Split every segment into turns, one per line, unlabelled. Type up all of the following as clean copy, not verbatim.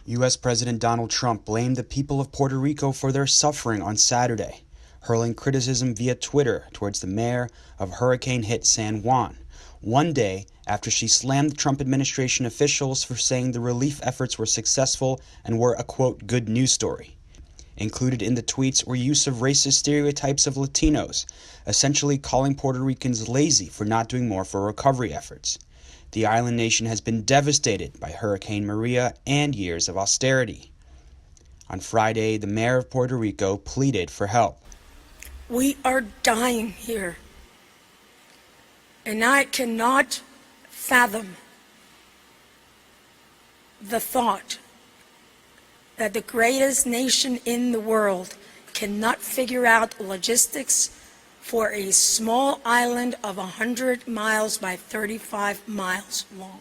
U.S. President Donald Trump blamed the people of Puerto Rico for their suffering on Saturday, hurling criticism via Twitter towards the mayor of hurricane-hit San Juan, one day after she slammed the Trump administration officials for saying the relief efforts were successful and were a, quote, good news story. Included in the tweets were use of racist stereotypes of Latinos, essentially calling Puerto Ricans lazy for not doing more for recovery efforts. The island nation has been devastated by Hurricane Maria and years of austerity. On Friday, the mayor of Puerto Rico pleaded for help.
We are dying here, and I cannot fathom the thought that the greatest nation in the world cannot figure out logistics for a small island of 100 miles by 35 miles long.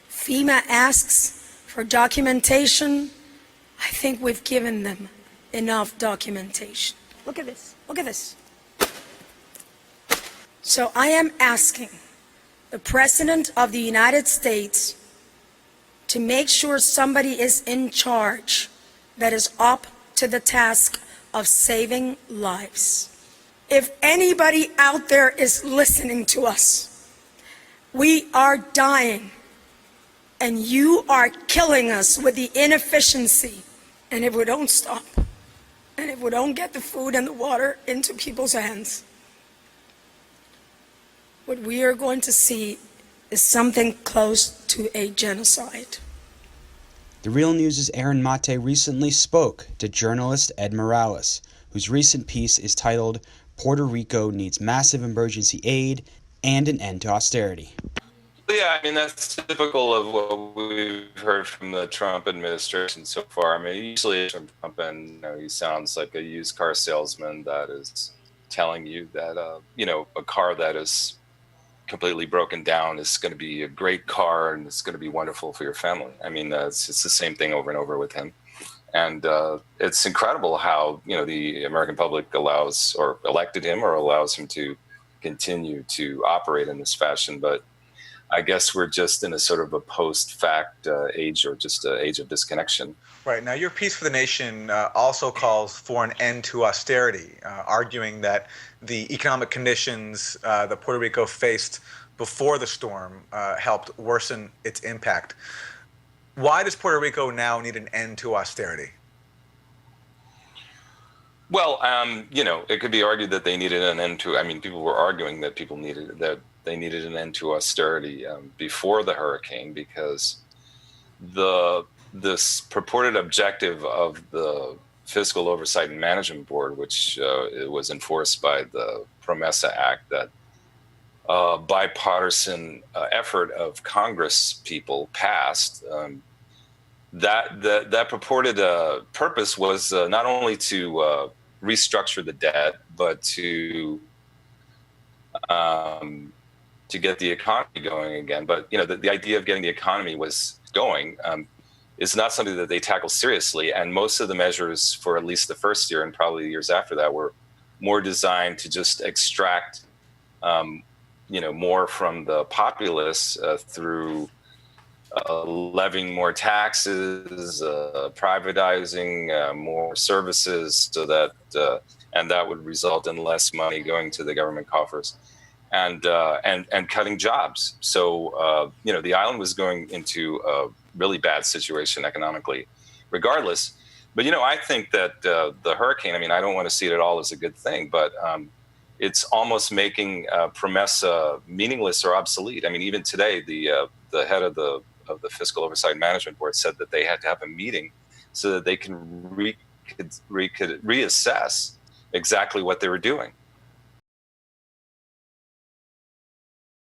FEMA asks for documentation. I think we've given them enough documentation. Look at this. Look at this. So I am asking the President of the United States to make sure somebody is in charge that is up to the task of saving lives. If anybody out there is listening to us, we are dying, and you are killing us with the inefficiency. And if we don't stop, and if we don't get the food and the water into people's hands, what we are going to see is something close to a genocide.
The Real News' Aaron Mate recently spoke to journalist Ed Morales, whose recent piece is titled Puerto Rico Needs Massive Emergency Aid and an End to Austerity.
Yeah, I mean, that's typical of what we've heard from the Trump administration so far. I mean, usually from Trump, and he sounds like a used car salesman that is telling you that, a car that is completely broken down is going to be a great car and it's going to be wonderful for your family. I mean, it's the same thing over and over with him. And it's incredible how, the American public allows or elected him or allows him to continue to operate in this fashion. But I guess we're just in a sort of a post-fact age, or just an age of disconnection.
Right. Now, your piece for The Nation also calls for an end to austerity, arguing that the economic conditions that Puerto Rico faced before the storm helped worsen its impact. Why does Puerto Rico now need an end to austerity?
Well, it could be argued that they needed an end to. I mean, people were arguing that they needed an end to austerity before the hurricane, because this purported objective of the Fiscal Oversight and Management Board, which it was enforced by the PROMESA Act, that bipartisan effort of Congress people passed. That purported purpose was not only to restructure the debt, but to get the economy going again. But the idea of getting the economy was going is not something that they tackle seriously. And most of the measures for at least the first year and probably the years after that were more designed to just extract more from the populace through levying more taxes, privatizing more services, so that and that would result in less money going to the government coffers, and cutting jobs. So the island was going into a really bad situation economically, regardless. But I think that the hurricane, I mean, I don't want to see it at all as a good thing, but it's almost making PROMESA meaningless or obsolete. I mean, even today, the head of the Fiscal Oversight and Management Board said that they had to have a meeting so that they could reassess exactly what they were doing.